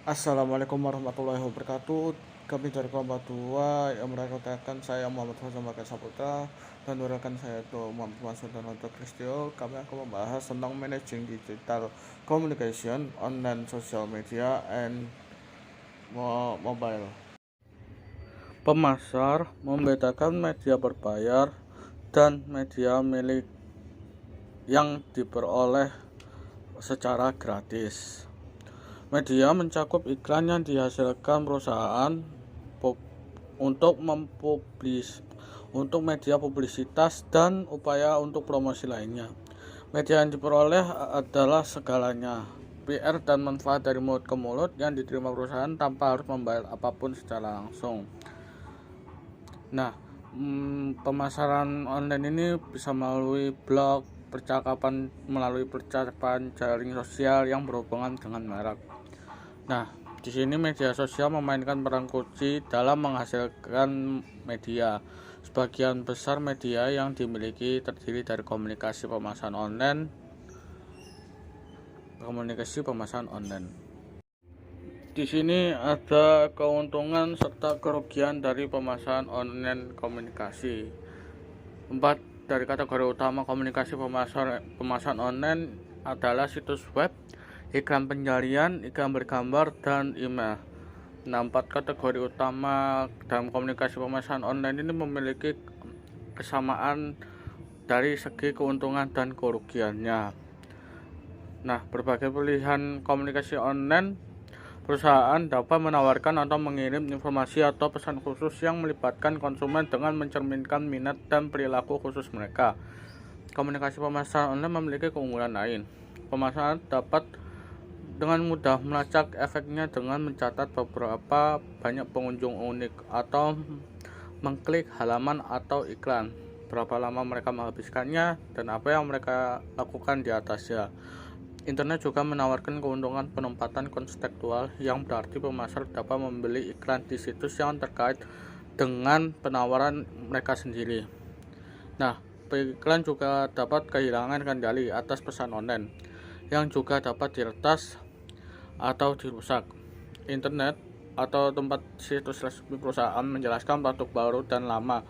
Assalamualaikum warahmatullahi wabarakatuh. Kami dari kelompok 2 yang merekruterkan saya Muhammad Fauzan Bagas Saputra dan rekan saya itu Muhammad Masud dan Otto Kristio. Kami akan membahas tentang managing digital communication, online social media, and mobile. Pemasar membedakan media berbayar dan media milik yang diperoleh secara gratis. Media mencakup iklan yang dihasilkan perusahaan untuk media publisitas dan upaya untuk promosi lainnya. Media yang diperoleh adalah segalanya, PR dan manfaat dari mulut ke mulut yang diterima perusahaan tanpa harus membayar apapun secara langsung. Nah, pemasaran online ini bisa melalui blog, melalui percakapan jaring sosial yang berhubungan dengan merek. Nah, di sini media sosial memainkan peran kunci dalam menghasilkan media. Sebagian besar media yang dimiliki terdiri dari komunikasi pemasaran online. Di sini ada keuntungan serta kerugian dari pemasaran online komunikasi. 4 dari kategori utama komunikasi pemasaran online adalah situs web, iklan penjarian, iklan bergambar, dan email. Nah, 4 kategori utama dalam komunikasi pemasaran online ini memiliki kesamaan dari segi keuntungan dan kerugiannya. Nah, berbagai pilihan komunikasi online, perusahaan dapat menawarkan atau mengirim informasi atau pesan khusus yang melibatkan konsumen dengan mencerminkan minat dan perilaku khusus mereka. Komunikasi pemasaran online memiliki keunggulan lain. Pemasaran dapat dengan mudah melacak efeknya dengan mencatat beberapa banyak pengunjung unik atau mengklik halaman atau iklan, berapa lama mereka menghabiskannya, dan apa yang mereka lakukan di atasnya. Internet juga menawarkan keuntungan penempatan kontekstual, yang berarti pemasar dapat membeli iklan di situs yang terkait dengan penawaran mereka sendiri. Nah, iklan juga dapat kehilangan kendali atas pesan online, yang juga dapat diretas atau dirusak. Internet atau tempat situs resmi perusahaan menjelaskan produk baru dan lama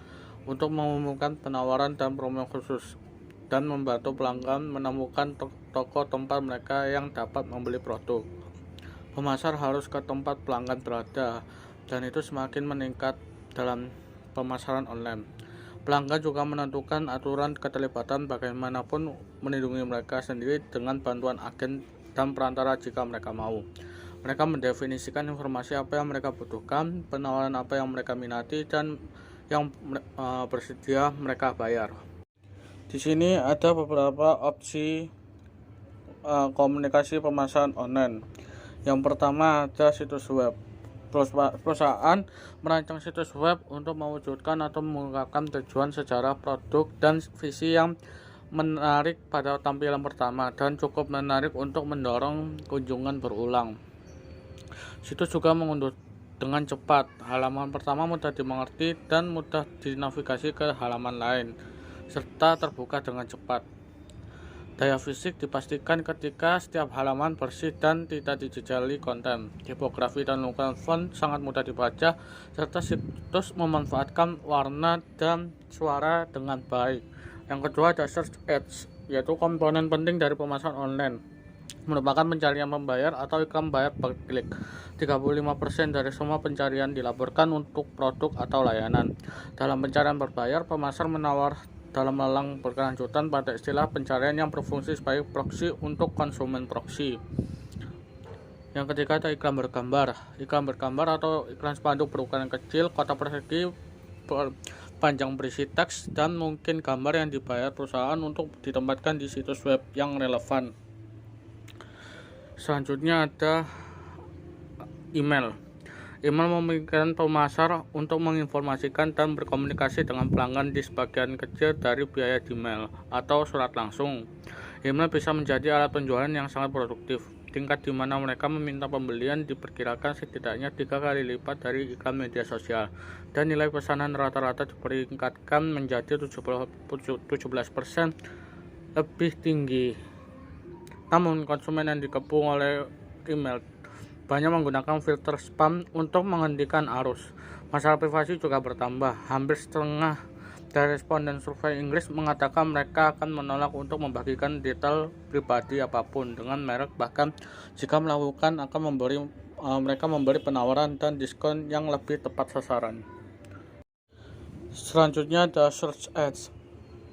untuk mengumumkan penawaran dan promo khusus, dan membantu pelanggan menemukan toko tempat mereka yang dapat membeli produk. Pemasar harus ke tempat pelanggan berada, dan itu semakin meningkat dalam pemasaran online. Pelanggan juga menentukan aturan keterlibatan bagaimanapun melindungi mereka sendiri dengan bantuan agen dan perantara jika mereka mau. Mereka mendefinisikan informasi apa yang mereka butuhkan, penawaran apa yang mereka minati, dan yang bersedia mereka bayar. Di sini ada beberapa opsi komunikasi pemasaran online. Yang pertama ada situs web. Perusahaan merancang situs web untuk mewujudkan atau mengungkapkan tujuan, sejarah, produk, dan visi yang menarik pada tampilan pertama dan cukup menarik untuk mendorong kunjungan berulang. Situs juga mengunduh dengan cepat. Halaman pertama mudah dimengerti dan mudah dinavigasi ke halaman lain, serta terbuka dengan cepat. Daya fisik dipastikan ketika setiap halaman bersih dan tidak dijejali konten. Tipografi dan ukuran font sangat mudah dibaca, serta situs memanfaatkan warna dan suara dengan baik. Yang kedua ada search ads, yaitu komponen penting dari pemasaran online. Merupakan pencarian membayar atau iklan bayar per klik. 35% dari semua pencarian dilaporkan untuk produk atau layanan. Dalam pencarian berbayar, pemasar menawar dalam lelang berkelanjutan pada istilah pencarian yang berfungsi sebagai proksi untuk konsumen proksi. Yang ketiga ada iklan bergambar. Iklan bergambar atau iklan spanduk berukuran kecil, kotak persegi, panjang berisi teks, dan mungkin gambar yang dibayar perusahaan untuk ditempatkan di situs web yang relevan. Selanjutnya ada email. Email memungkinkan pemasar untuk menginformasikan dan berkomunikasi dengan pelanggan di sebagian kecil dari biaya email atau surat langsung. Email bisa menjadi alat penjualan yang sangat produktif. Tingkat di mana mereka meminta pembelian diperkirakan setidaknya 3 kali lipat dari iklan media sosial, dan nilai pesanan rata-rata diperingkatkan menjadi 17% lebih tinggi. Namun konsumen yang dikepung oleh email banyak menggunakan filter spam untuk menghentikan arus. Masalah privasi juga bertambah. Hampir setengah dari responden survei Inggris mengatakan mereka akan menolak untuk membagikan detail pribadi apapun dengan merek, bahkan jika melakukan akan mereka memberi penawaran dan diskon yang lebih tepat sasaran. Selanjutnya ada search ads.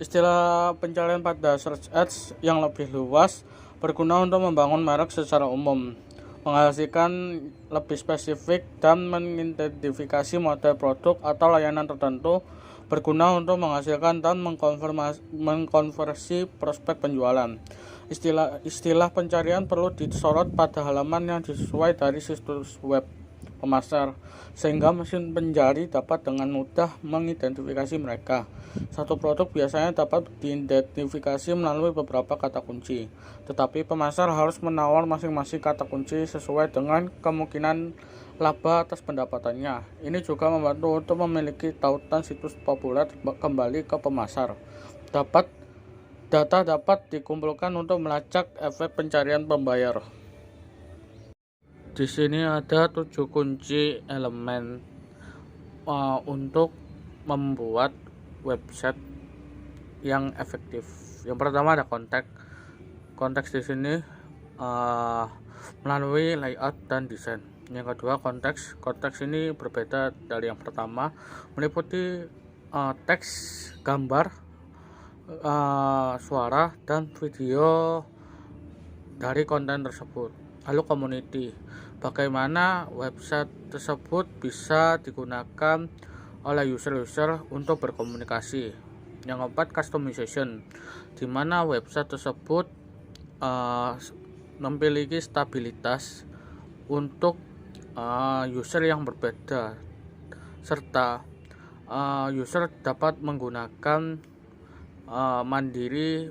Istilah pencarian pada search ads yang lebih luas berguna untuk membangun merek secara umum, menghasilkan lebih spesifik dan mengidentifikasi model produk atau layanan tertentu, berguna untuk menghasilkan dan mengkonversi prospek penjualan. Istilah pencarian perlu disorot pada halaman yang sesuai dari situs web pemasar, sehingga mesin pencari dapat dengan mudah mengidentifikasi mereka. Satu produk biasanya dapat diidentifikasi melalui beberapa kata kunci, tetapi pemasar harus menawar masing-masing kata kunci sesuai dengan kemungkinan laba atas pendapatannya. Ini juga membantu untuk memiliki tautan situs populer kembali ke pemasar. Data dapat dikumpulkan untuk melacak efek pencarian pembayar. Di sini ada 7 kunci elemen untuk membuat website yang efektif. Yang pertama ada konteks di sini melalui layout dan desain. Yang kedua konteks ini berbeda dari yang pertama, meliputi teks, gambar, suara, dan video dari konten tersebut. Lalu community, bagaimana website tersebut bisa digunakan oleh user-user untuk berkomunikasi. Yang keempat customization, di mana website tersebut memiliki stabilitas untuk user yang berbeda, serta user dapat menggunakan mandiri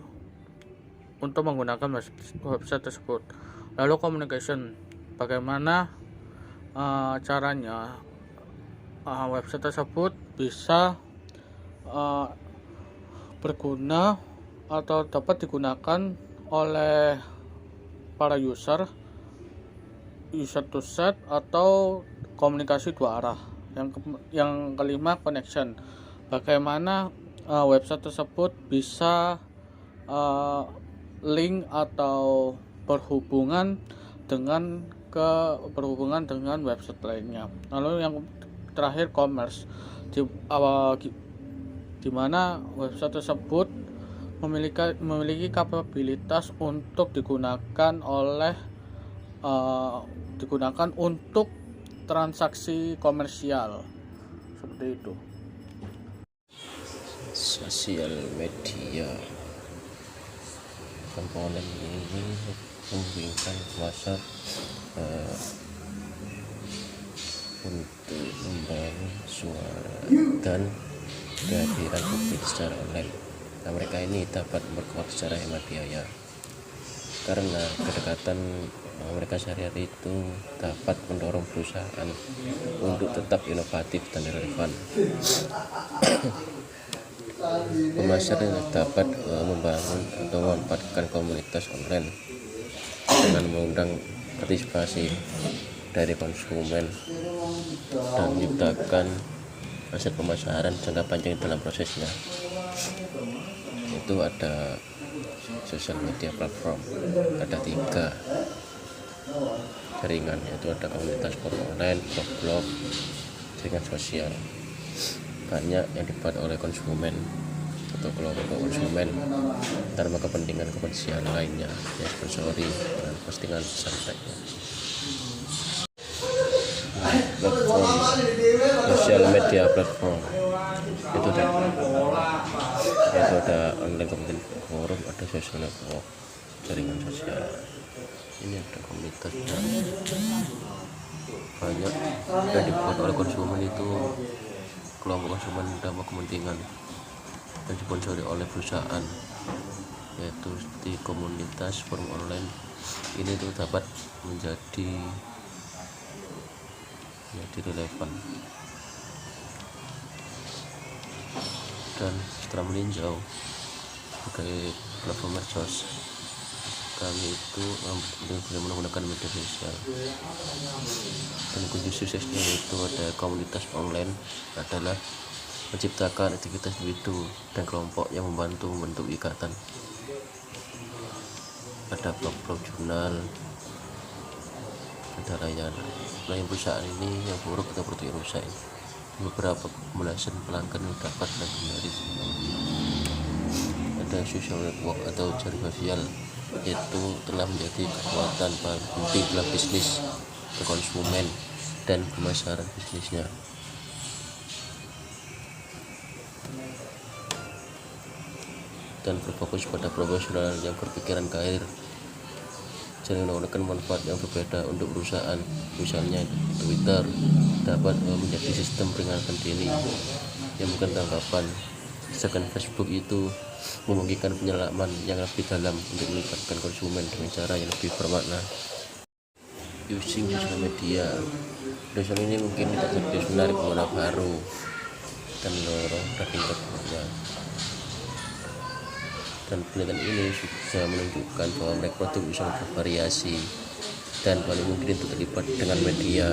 untuk menggunakan website tersebut. Lalu communication, bagaimana caranya website tersebut bisa berguna atau dapat digunakan oleh para user to set atau komunikasi dua arah. Yang kelima connection, bagaimana website tersebut bisa link atau berhubungan dengan website lainnya. Lalu yang terakhir commerce, di mana website tersebut memiliki kapabilitas untuk digunakan untuk transaksi komersial, seperti itu. Sosial media komponen ini memungkinkan pemasar untuk membangun suara dan kehadiran publik secara online. Nah, mereka ini dapat berkuat secara hemat biaya karena kedekatan mereka sehari-hari itu dapat mendorong perusahaan untuk tetap inovatif dan relevan. Pemasar dapat membangun atau memanfaatkan komunitas online dengan mengundang partisipasi dari konsumen dan menciptakan aset pemasaran jangka panjang dalam prosesnya. Itu ada sosial media platform, ada 3 jaringan, yaitu ada komunitas forum online, blog, jaringan sosial. Banyak yang dibuat oleh konsumen atau kelompok konsumen tanpa kepentingan komersial lainnya, ya sponsori dan postingan santai. Platform sosial media platform itu ada online community forum, ada social network, jaringan sosial. Ini ada komunitas banyak yang dibuat oleh konsumen, itu kelompok konsumen tanpa kepentingan dan disponsori oleh perusahaan, yaitu di komunitas forum online ini tuh dapat menjadi relevan. Dan setelah meninjau sebagai platform medsos, kami itu boleh menggunakan media sosial, dan kunci suksesnya itu ada komunitas online adalah menciptakan aktivitas individu dan kelompok yang membentuk ikatan. Ada blog jurnal, ada layanan perusahaan ini yang buruk atau produk yang rusak. Beberapa pembelasan pelanggan yang dapat dan menarik. Ada social network atau jaring sosial, yaitu telah menjadi kekuatan paling penting dalam bisnis ke konsumen dan pemasaran bisnisnya. Dan berfokus pada profesional yang berpikiran karir. Jaring menawarkan manfaat yang berbeda untuk perusahaan. Misalnya Twitter dapat menjadi sistem peringatan dini yang bukan tanggapan, sedangkan Facebook itu memungkinkan penyelaman yang lebih dalam untuk melibatkan konsumen dengan cara yang lebih bermakna. Using sosial media, dosen ini mungkin tidak serius menarik pengguna baru dan mendorong rating performa. Dan penelitian ini sudah menunjukkan bahwa mereka produk bisa bervariasi dan paling mungkin itu terlibat dengan media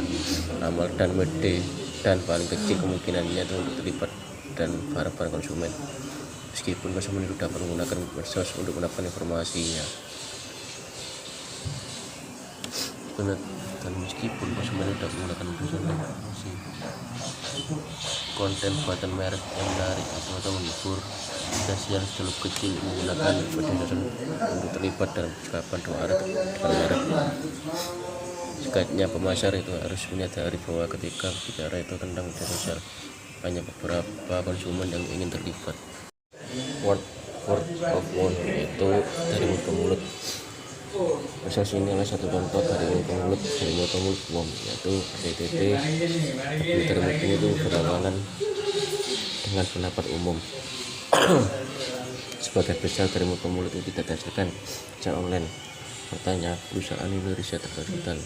amal dan media, dan paling kecil kemungkinannya itu untuk terlibat dan para konsumen, meskipun konsumen itu dapat menggunakan medsos untuk mendapatkan informasinya. Dan meskipun konsumen tidak menggunakan informasi, konten buatan merek yang menarik atau menghibur, yang terlalu kecil menggunakan media sosial untuk terlibat dalam percakapan dua arah dengan merek. Sebaiknya pemasar itu harus menyadari bahwa ketika bicara itu tentang media sosial, hanya beberapa konsumen yang ingin terlibat. Word of mouth, yaitu dari mulut ke mulut. Proses ini adalah satu contoh dari mulut ke mulut, yaitu DTT. Dari mulut itu berawalan dengan pendapat umum. Sebagai besar dari mulut ke mulut itu tidak didasarkan secara online. Bertanya, perusahaan itu riset digital,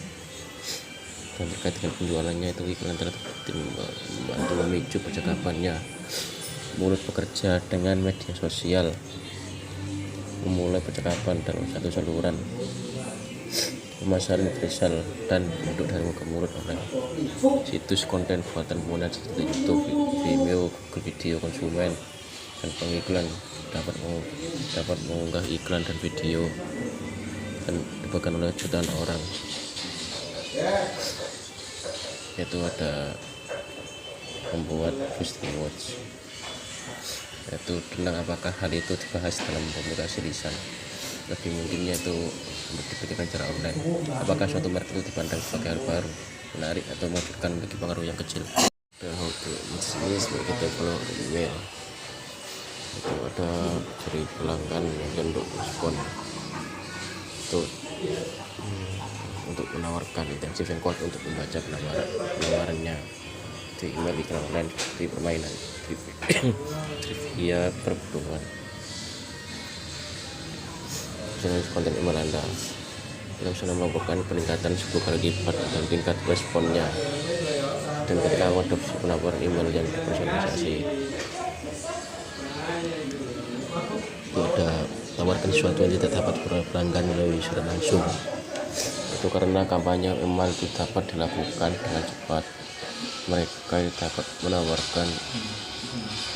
dan terkait dengan penjualannya itu iklan telah membantu memicu percakapannya. Mulut bekerja dengan media sosial, memulai percakapan dalam satu saluran. Pemasaran universal dan bentuk dari mulut ke mulut online. Situs konten buatan pengguna seperti YouTube, Vimeo, Google Video konsumen, dan pengiklan dapat mengunggah iklan dan video dan dibagikan oleh jutaan orang. Yaitu ada membuat Christian Watch, yaitu tentang apakah hal itu dibahas dalam komunikasi lisan. Lebih mungkinnya itu untuk dipikirkan secara online. Apakah suatu merek itu dipandang sebagai hal baru, menarik, atau mewujudkan memiliki pengaruh yang kecil. Dan how to bisnis kita follow email, itu ada dari pelanggan yang untuk respon untuk menawarkan intensif and quote untuk membaca penawarannya di email, iklan online, di permainan, trivia, perburuan. Jenis konten email Anda, kita bisa melakukan peningkatan 10 kali lipat dan tingkat responnya, dan ketika mengadopsi penawaran email yang dipersonalisasi. Ada tawarkan sesuatu yang tidak dapat pelanggan melalui surat langsung. Itu karena kampanye email itu dapat dilakukan dengan cepat. Mereka dapat menawarkan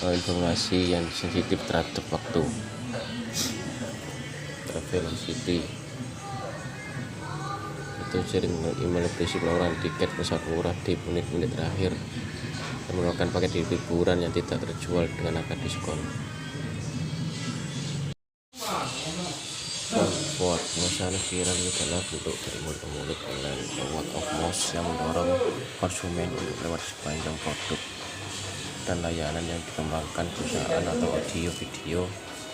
informasi yang sensitif terhadap waktu. Velocity itu sering email berisi penawaran tiket pesawat murah di menit-menit terakhir dan menawarkan paket liburan yang tidak terjual dengan harga diskon. Buat masalah viral itu adalah bentuk dari mulut ke mulut online, word of mouth yang mendorong konsumen untuk lewat sepanjang produk dan layanan yang dikembangkan perusahaan atau audio, video,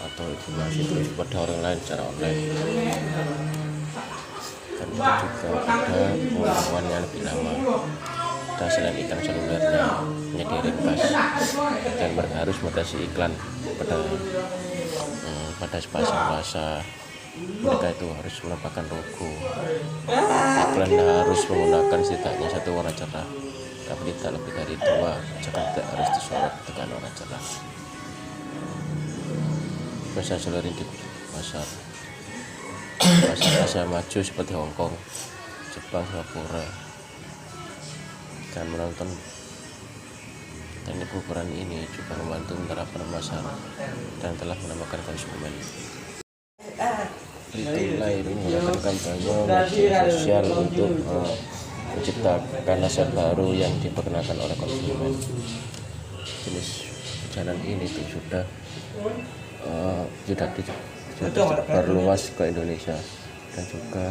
atau informasi terus pada orang lain secara online. Dan itu juga ada pengumuman yang lebih lama. Dan selain iklan selulernya menjadi ringkas, dan mereka harus membatasi iklan pada bahasa. Mereka itu harus menampakkan logo. Iklan harus menggunakan setidaknya satu warna cerah, tapi tidak lebih dari 2, jangan tidak harus disorot dengan warna cerah. Bahasa seluler di pasar. pasar-pasar maju seperti Hong Kong, Jepang, Singapura. Dan menonton teknik pengukuran ini juga membantu menerapkan pasar dan telah menambahkan konsumen. Free lain menggunakan kampanye media sosial untuk menciptakan rasa baru yang diperkenalkan oleh konsumen. Jenis jalan ini tuh sudah berluas ke Indonesia dan juga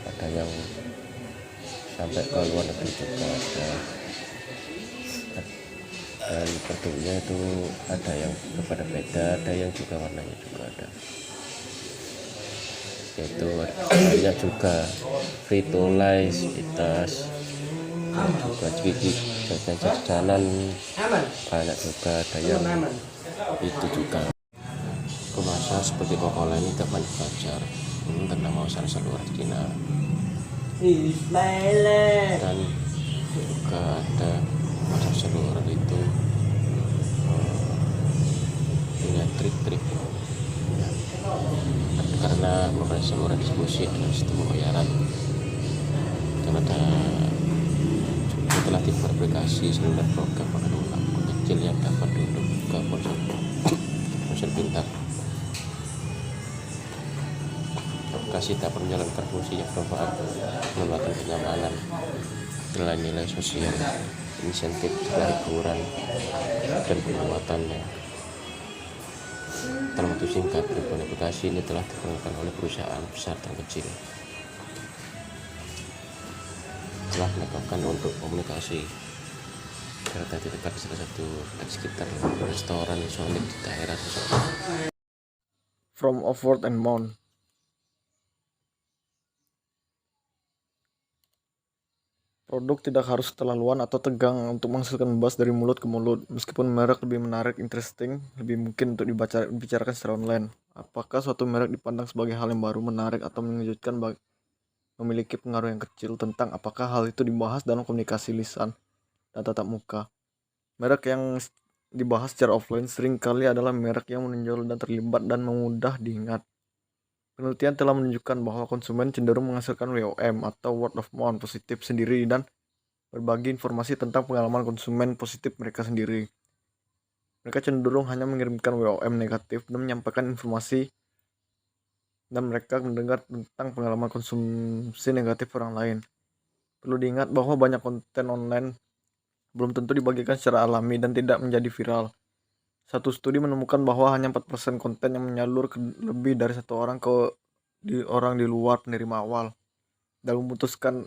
ada yang sampai ke luar negeri juga ada. Dan bentuknya itu ada yang berbeda-beda, ada yang juga warnanya juga ada, yaitu banyak juga free to play, tas, juga cuci jajanan banyak juga, ada yang itu juga kemasan seperti Coca-Cola ini dapat dibacar tentang masalah seluruh Cina. Dan juga ada masa seluruh itu punya trik-trik ya, karena beberapa seluruh diskusi dengan sistem pembayaran dan ada juga telah difabrikasi seluler program pengelola akun kecil yang dapat diunduh ke ponsel pintar. Aplikasi dapat menjalankan fungsi yang bermanfaat, menambahkan kenyamanan, nilai-nilai sosial, insentif dari hiburan dan penguatannya. Dalam waktu singkat, ribuan aplikasi ini telah dikembangkan oleh perusahaan besar dan kecil. Telah melakukan untuk komunikasi kereta di dekat salah satu sekitar restoran Sonic di daerah tersebut. From Offward and Mount. Produk tidak harus keterlaluan atau tegang untuk menghasilkan buzz dari mulut ke mulut. Meskipun merek lebih menarik, interesting, lebih mungkin untuk dibicarakan secara online. Apakah suatu merek dipandang sebagai hal yang baru, menarik, atau mengejutkan memiliki pengaruh yang kecil tentang apakah hal itu dibahas dalam komunikasi lisan dan tatap muka. Merek yang dibahas secara offline seringkali adalah merek yang menonjol dan terlibat dan mudah diingat. Penelitian telah menunjukkan bahwa konsumen cenderung menghasilkan WOM atau word of mouth positif sendiri dan berbagi informasi tentang pengalaman konsumen positif mereka sendiri. Mereka cenderung hanya mengirimkan WOM negatif dan menyampaikan informasi dan mereka mendengar tentang pengalaman konsumsi negatif orang lain. Perlu diingat bahwa banyak konten online belum tentu dibagikan secara alami dan tidak menjadi viral. Satu studi menemukan bahwa hanya 4% konten yang menyalur ke lebih dari satu orang orang di luar penerima awal. Dalam memutuskan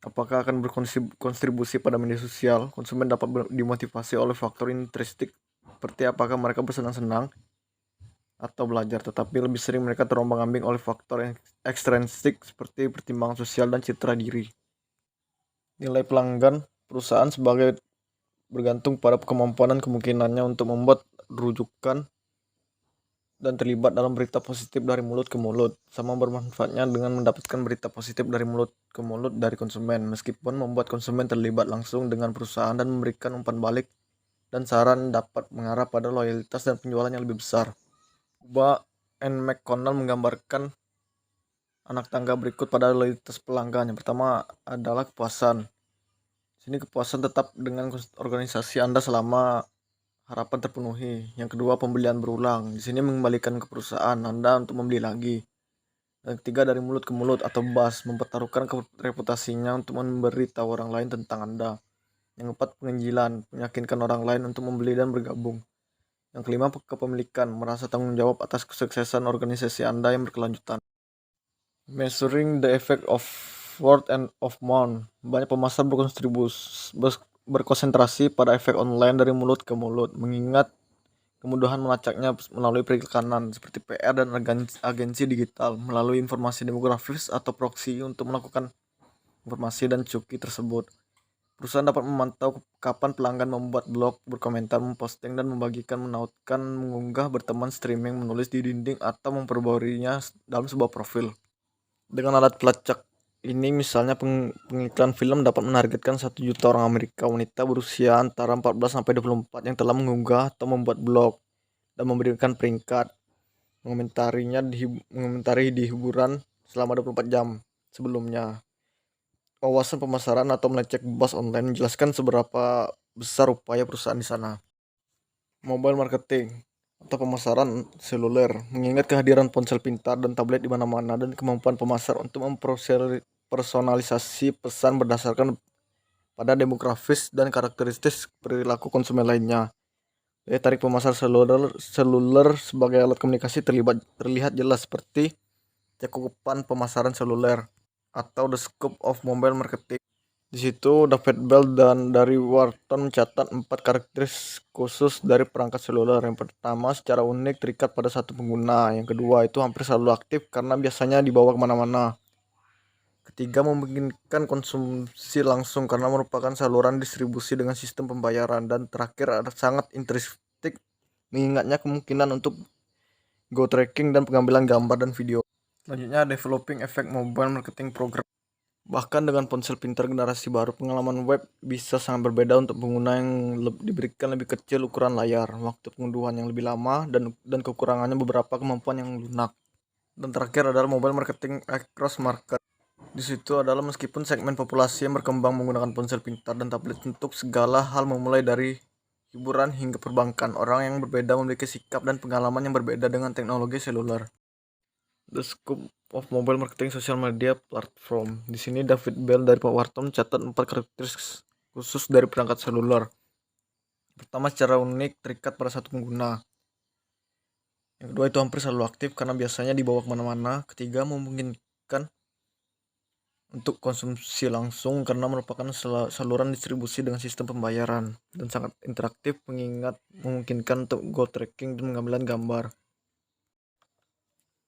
apakah akan berkontribusi pada media sosial, konsumen dapat dimotivasi oleh faktor intrinsikik seperti apakah mereka bersenang-senang atau belajar, tetapi lebih sering mereka terombang-ambing oleh faktor ekstrinsik seperti pertimbangan sosial dan citra diri. Nilai pelanggan perusahaan sebagai bergantung pada kemampuan dan kemungkinannya untuk membuat rujukan dan terlibat dalam berita positif dari mulut ke mulut. Sama bermanfaatnya dengan mendapatkan berita positif dari mulut ke mulut dari konsumen, meskipun membuat konsumen terlibat langsung dengan perusahaan dan memberikan umpan balik dan saran dapat mengarah pada loyalitas dan penjualan yang lebih besar. Ba and McConnell menggambarkan anak tangga berikut pada loyalitas pelanggan. Yang pertama adalah kepuasan. Sini kepuasan tetap dengan organisasi Anda selama harapan terpenuhi. Yang kedua, pembelian berulang. Di sini mengembalikan ke perusahaan Anda untuk membeli lagi. Dan ketiga, dari mulut ke mulut atau buzz, mempertaruhkan reputasinya untuk memberi tahu orang lain tentang Anda. Yang keempat, penginjilan, meyakinkan orang lain untuk membeli dan bergabung. Yang kelima, kepemilikan, merasa tanggung jawab atas kesuksesan organisasi Anda yang berkelanjutan. Measuring the effect of word and of mouth. Banyak pemasar berkonsentrasi pada efek online dari mulut ke mulut, mengingat kemudahan melacaknya melalui periklanan seperti PR dan agensi digital, melalui informasi demografis atau proxy untuk melakukan informasi dan cuki tersebut. Perusahaan dapat memantau kapan pelanggan membuat blog, berkomentar, memposting, dan membagikan, menautkan, mengunggah, berteman, streaming, menulis di dinding, atau memperbaruinya dalam sebuah profil. Dengan alat pelacak ini, misalnya pengiklan film dapat menargetkan 1 juta orang Amerika wanita berusia antara 14 sampai 24 yang telah mengunggah atau membuat blog dan memberikan peringkat, mengomentari di hiburan selama 24 jam sebelumnya. Wawasan pemasaran atau mengecek buzz online menjelaskan seberapa besar upaya perusahaan di sana. Mobile marketing atau pemasaran seluler mengingat kehadiran ponsel pintar dan tablet di mana-mana dan kemampuan pemasar untuk mempersonalisasi pesan berdasarkan pada demografis dan karakteristik perilaku konsumen lainnya. Daya tarik pemasar seluler sebagai alat komunikasi terlihat jelas seperti cakupan pemasaran seluler atau the scope of mobile marketing. Di situ David Bell dan dari Wharton mencatat 4 karakteristik khusus dari perangkat seluler. Yang pertama, secara unik terikat pada satu pengguna. Yang kedua, itu hampir selalu aktif karena biasanya dibawa kemana-mana. Ketiga, memungkinkan konsumsi langsung karena merupakan saluran distribusi dengan sistem pembayaran. Dan terakhir, ada sangat interaktif mengingatnya kemungkinan untuk go tracking dan pengambilan gambar dan video. Selanjutnya, developing effect mobile marketing program. Bahkan dengan ponsel pintar generasi baru, pengalaman web bisa sangat berbeda untuk pengguna yang diberikan lebih kecil ukuran layar, waktu pengunduhan yang lebih lama, dan kekurangannya beberapa kemampuan yang lunak. Dan terakhir adalah mobile marketing across market. Di situ adalah meskipun segmen populasi yang berkembang menggunakan ponsel pintar dan tablet untuk segala hal memulai dari hiburan hingga perbankan, orang yang berbeda memiliki sikap dan pengalaman yang berbeda dengan teknologi seluler. The scope of mobile marketing social media platform. Di sini David Bell dari Wharton mencatat 4 karakteristik khusus dari perangkat seluler. Pertama, secara unik terikat pada satu pengguna. Yang kedua, itu hampir selalu aktif karena biasanya dibawa kemana-mana. Ketiga, memungkinkan untuk konsumsi langsung karena merupakan saluran distribusi dengan sistem pembayaran. Dan sangat interaktif memungkinkan untuk go tracking dan pengambilan gambar.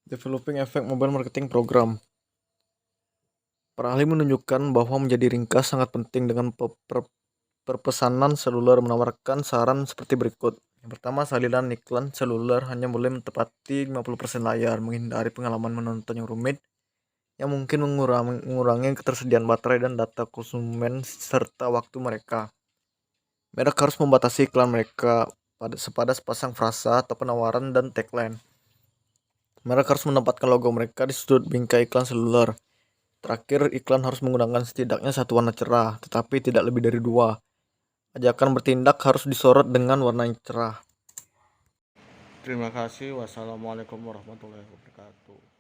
Developing effect mobile marketing program. Para ahli menunjukkan bahwa menjadi ringkas sangat penting dengan perpesanan seluler menawarkan saran seperti berikut. Yang pertama, salinan iklan seluler hanya boleh menepati 50% layar, menghindari pengalaman menonton yang rumit, yang mungkin mengurangi ketersediaan baterai dan data konsumen serta waktu mereka. Merek harus membatasi iklan mereka pada sepasang frasa atau penawaran dan tagline. Merek harus menempatkan logo mereka di sudut bingkai iklan seluler. Terakhir, iklan harus menggunakan setidaknya satu warna cerah, tetapi tidak lebih dari 2. Ajakan bertindak harus disorot dengan warna yang cerah. Terima kasih. Wassalamualaikum warahmatullahi wabarakatuh.